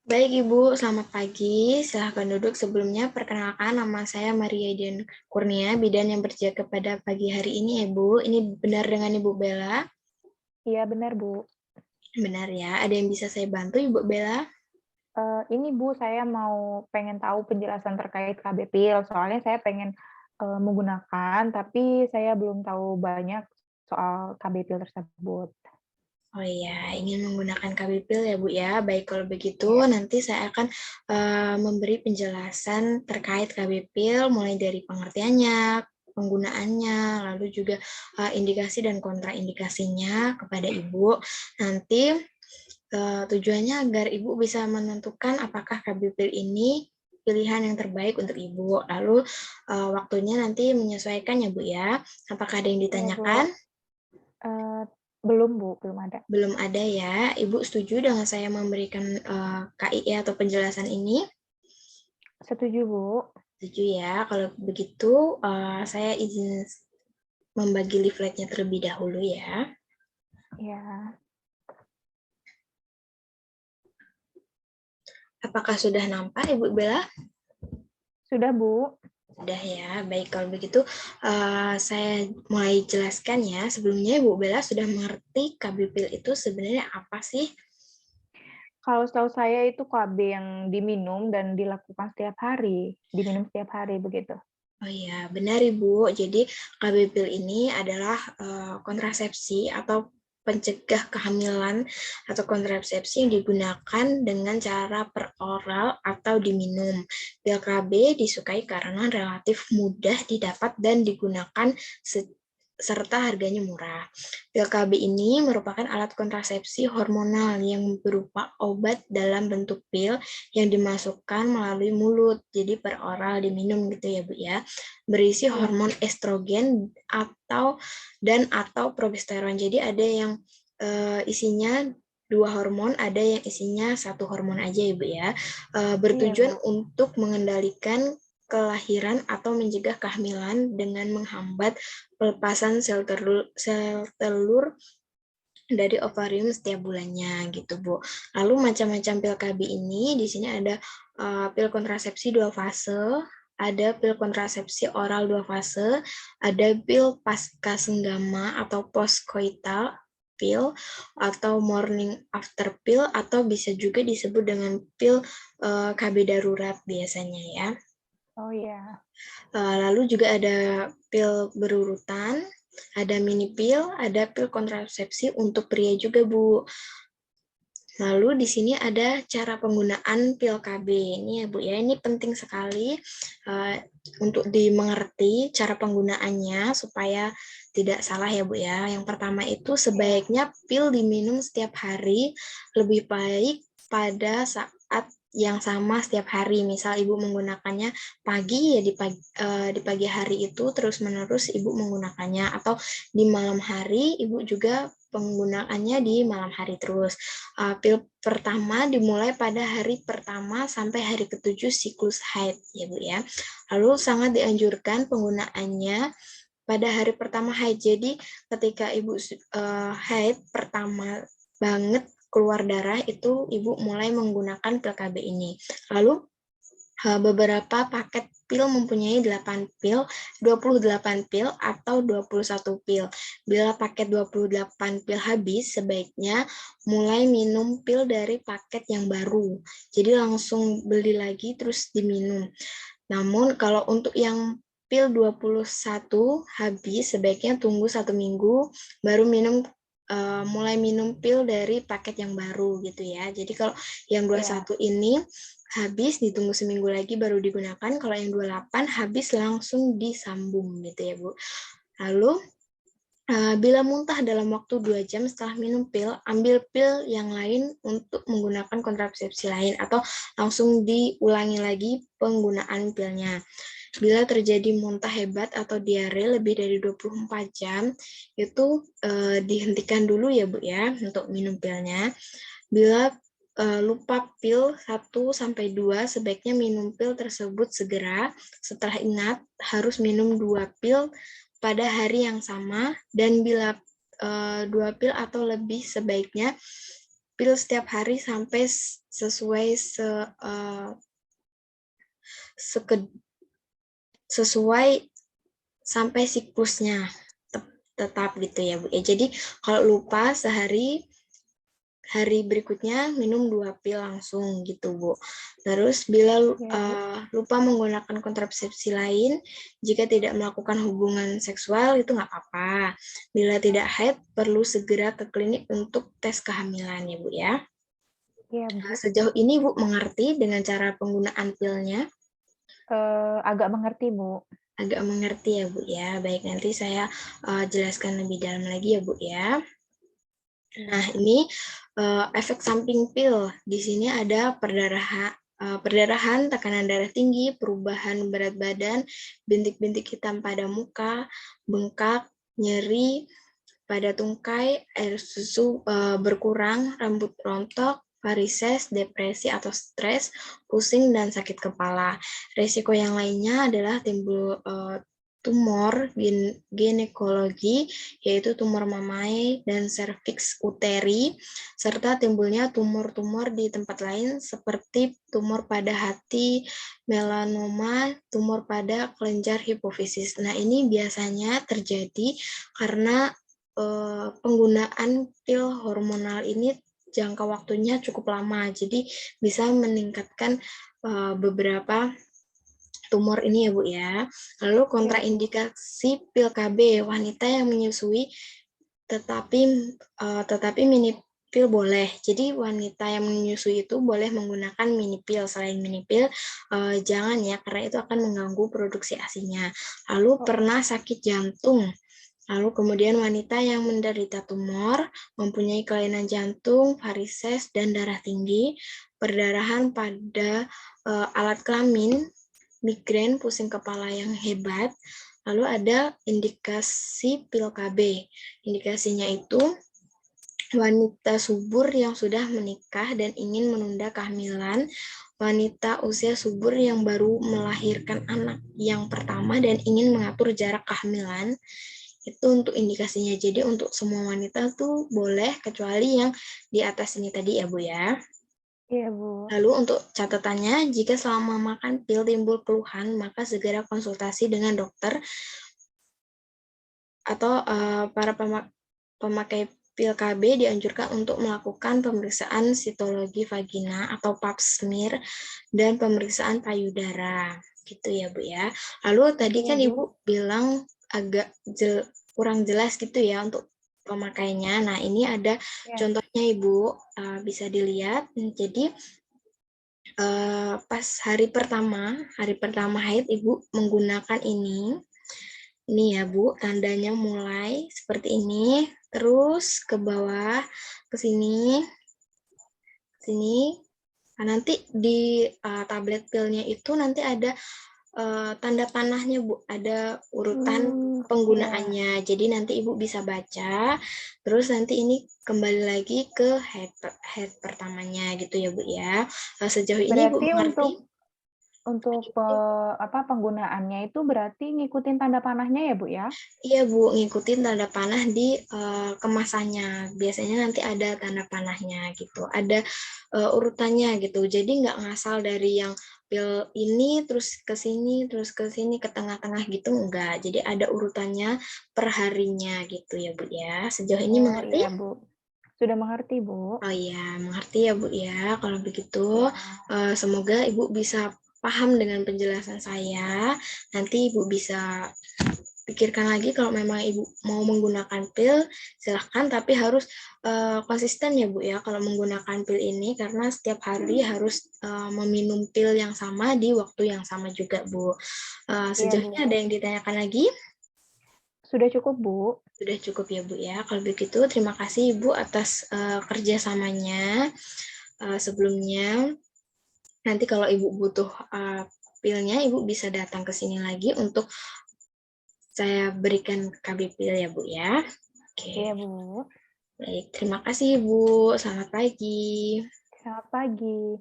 Baik Ibu, selamat pagi. Silahkan duduk. Sebelumnya, perkenalkan nama saya Maria Dian Kurnia, bidan yang berjaga pada pagi hari ini, Ibu. Ini benar dengan Ibu Bella? Iya benar Bu. Benar ya. Ada yang bisa saya bantu, Ibu Bella? Ini Bu, saya pengen tahu penjelasan terkait KB Pil, soalnya saya pengen, menggunakan, tapi saya belum tahu banyak soal KB Pil tersebut. Oh iya, ingin menggunakan KB Pil ya Bu ya. Baik, kalau begitu Iya. nanti saya akan memberi penjelasan terkait KB Pil, mulai dari pengertiannya, penggunaannya, lalu juga indikasi dan kontraindikasinya kepada Ibu. Nanti tujuannya agar Ibu bisa menentukan apakah KB Pil ini pilihan yang terbaik untuk Ibu. Lalu waktunya nanti menyesuaikan ya Bu ya. Apakah ada yang Iya Bu. ditanyakan? Eee, belum Bu, belum ada. Belum ada ya. Ibu setuju dengan saya memberikan KIE atau penjelasan ini? Setuju Bu. Setuju ya. Kalau begitu saya izin membagi leafletnya terlebih dahulu ya. Iya. Apakah sudah nampak Ibu Bella? Sudah Bu. Sudah ya. Baik, kalau begitu saya mulai jelaskan ya. Sebelumnya Ibu Bella sudah mengerti KB Pil itu sebenarnya apa sih? Kalau setahu saya itu KB yang diminum dan dilakukan setiap hari, diminum setiap hari begitu. Oh iya, benar Ibu. Jadi KB Pil ini adalah kontrasepsi atau pencegah kehamilan atau kontrasepsi yang digunakan dengan cara peroral atau diminum. Pil KB disukai karena relatif mudah didapat dan digunakan serta harganya murah. Pil KB ini merupakan alat kontrasepsi hormonal yang berupa obat dalam bentuk pil yang dimasukkan melalui mulut, jadi per oral diminum gitu ya Bu ya, berisi Iya. hormon estrogen atau progesteron. Jadi ada yang isinya dua hormon, ada yang isinya satu hormon aja ya Bu ya. Iya Bertujuan Bu. untuk mengendalikan kelahiran atau mencegah kehamilan dengan menghambat pelepasan sel telur dari ovarium setiap bulannya gitu Bu. Lalu macam-macam pil KB ini di sini ada pil kontrasepsi 2 fase, ada pil kontrasepsi oral 2 fase, ada pil pasca senggama atau postcoital pil atau morning after pill atau bisa juga disebut dengan pil KB darurat biasanya ya. Oh iya. Lalu juga ada pil berurutan, ada mini pil, ada pil kontrasepsi untuk pria juga, Bu. Lalu di sini ada cara penggunaan pil KB ini ya Bu ya, ini penting sekali untuk dimengerti cara penggunaannya supaya tidak salah ya Bu ya. Yang pertama itu Iya. sebaiknya pil diminum setiap hari, lebih baik pada saat yang sama setiap hari. Misal Ibu menggunakannya pagi ya di pagi hari itu terus-menerus Ibu menggunakannya, atau di malam hari Ibu juga penggunaannya di malam hari terus. Pil pertama dimulai pada hari pertama sampai hari ke-7 siklus haid ya Bu ya. Lalu sangat dianjurkan penggunaannya pada hari pertama haid. Jadi ketika Ibu haid pertama banget keluar darah itu Ibu mulai menggunakan pil KB ini. Lalu beberapa paket pil mempunyai 8 pil, 28 pil, atau 21 pil. Bila paket 28 pil habis, sebaiknya mulai minum pil dari paket yang baru. Jadi langsung beli lagi terus diminum. Namun kalau untuk yang pil 21 habis, sebaiknya tunggu 1 minggu baru mulai minum pil dari paket yang baru gitu ya. Jadi kalau yang Iya. 21 ini habis, ditunggu seminggu lagi baru digunakan. Kalau yang 28 habis langsung disambung gitu ya Bu. Lalu bila muntah dalam waktu 2 jam setelah minum pil, ambil pil yang lain untuk menggunakan kontrasepsi lain atau langsung diulangi lagi penggunaan pilnya. Bila terjadi muntah hebat atau diare lebih dari 24 jam, itu dihentikan dulu ya Bu ya untuk minum pilnya. Bila lupa pil 1-2, sebaiknya minum pil tersebut segera. Setelah ingat, harus minum 2 pil pada hari yang sama, dan bila 2 pil atau lebih, sebaiknya pil setiap hari sampai sesuai sesuai sampai siklusnya tetap gitu ya Bu. Jadi kalau lupa sehari, hari berikutnya minum 2 pil langsung gitu Bu. Terus bila lupa menggunakan kontrasepsi lain, jika tidak melakukan hubungan seksual itu nggak apa-apa. Bila tidak haid, perlu segera ke klinik untuk tes kehamilan ya Bu ya. Iya Bu. Sejauh ini Bu mengerti dengan cara penggunaan pilnya? Agak mengerti Bu. Agak mengerti ya Bu ya. Baik, nanti saya jelaskan lebih dalam lagi ya Bu ya. Nah, ini efek samping pil. Di sini ada perdarahan, tekanan darah tinggi, perubahan berat badan, bintik-bintik hitam pada muka, bengkak, nyeri pada tungkai, air susu berkurang, rambut rontok, varises, depresi atau stres, pusing, dan sakit kepala. Risiko yang lainnya adalah timbul tumor ginekologi, yaitu tumor mamai dan serviks uteri, serta timbulnya tumor-tumor di tempat lain seperti tumor pada hati, melanoma, tumor pada kelenjar hipofisis. Nah, ini biasanya terjadi karena penggunaan pil hormonal ini jangka waktunya cukup lama, jadi bisa meningkatkan beberapa tumor ini ya Bu ya. Lalu kontraindikasi pil KB, wanita yang menyusui tetapi mini pil boleh. Jadi wanita yang menyusui itu boleh menggunakan mini pil. Selain mini pil, jangan ya, karena itu akan mengganggu produksi ASI-nya. Lalu pernah sakit jantung. Lalu kemudian wanita yang menderita tumor, mempunyai kelainan jantung, varises, dan darah tinggi, perdarahan pada alat kelamin, migrain, pusing kepala yang hebat. Lalu ada indikasi pil KB. Indikasinya itu wanita subur yang sudah menikah dan ingin menunda kehamilan, wanita usia subur yang baru melahirkan anak yang pertama dan ingin mengatur jarak kehamilan, itu untuk indikasinya. Jadi untuk semua wanita tuh boleh, kecuali yang di atas ini tadi ya Bu ya. Iya Bu. Lalu untuk catatannya, jika selama makan pil timbul keluhan, maka segera konsultasi dengan dokter atau para pemakai pil KB dianjurkan untuk melakukan pemeriksaan sitologi vagina atau pap smear dan pemeriksaan payudara. Gitu ya Bu ya. Lalu tadi kan Ibu bilang agak kurang jelas gitu ya untuk pemakainya. Nah, ini ada contohnya Ibu, bisa dilihat. Jadi pas hari pertama haid Ibu menggunakan ini ya Bu, tandanya mulai seperti ini, terus ke bawah, ke sini. Nah, nanti di tablet pilnya itu nanti ada tanda panahnya Bu, ada urutan penggunaannya. Jadi nanti Ibu bisa baca, terus nanti ini kembali lagi ke head pertamanya gitu ya Bu ya. Sejauh ini Ibu Berarti mengerti? untuk penggunaannya itu berarti ngikutin tanda panahnya ya Bu ya? Iya Bu, ngikutin tanda panah di kemasannya. Biasanya nanti ada tanda panahnya gitu, ada urutannya gitu. Jadi nggak ngasal dari yang pil ini terus ke sini ke tengah-tengah gitu, enggak. Jadi ada urutannya per harinya gitu ya Bu ya. Sejauh ini mengerti? Iya Bu. Sudah mengerti Bu. Oh iya, mengerti ya Bu ya. Kalau begitu, semoga Ibu bisa paham dengan penjelasan saya. Nanti Ibu bisa pikirkan lagi kalau memang Ibu mau menggunakan pil, silahkan, tapi harus konsisten ya Bu ya kalau menggunakan pil ini, karena setiap hari harus meminum pil yang sama di waktu yang sama juga Bu. Sejauh ini ada yang ditanyakan lagi? Sudah cukup Bu. Sudah cukup ya Bu ya. Kalau begitu terima kasih Ibu atas kerjasamanya sebelumnya. Nanti kalau Ibu butuh pilnya, Ibu bisa datang ke sini lagi untuk saya berikan KB pil ya Bu ya. Oke. Iya Bu. Baik, terima kasih Ibu. Selamat pagi. Selamat pagi.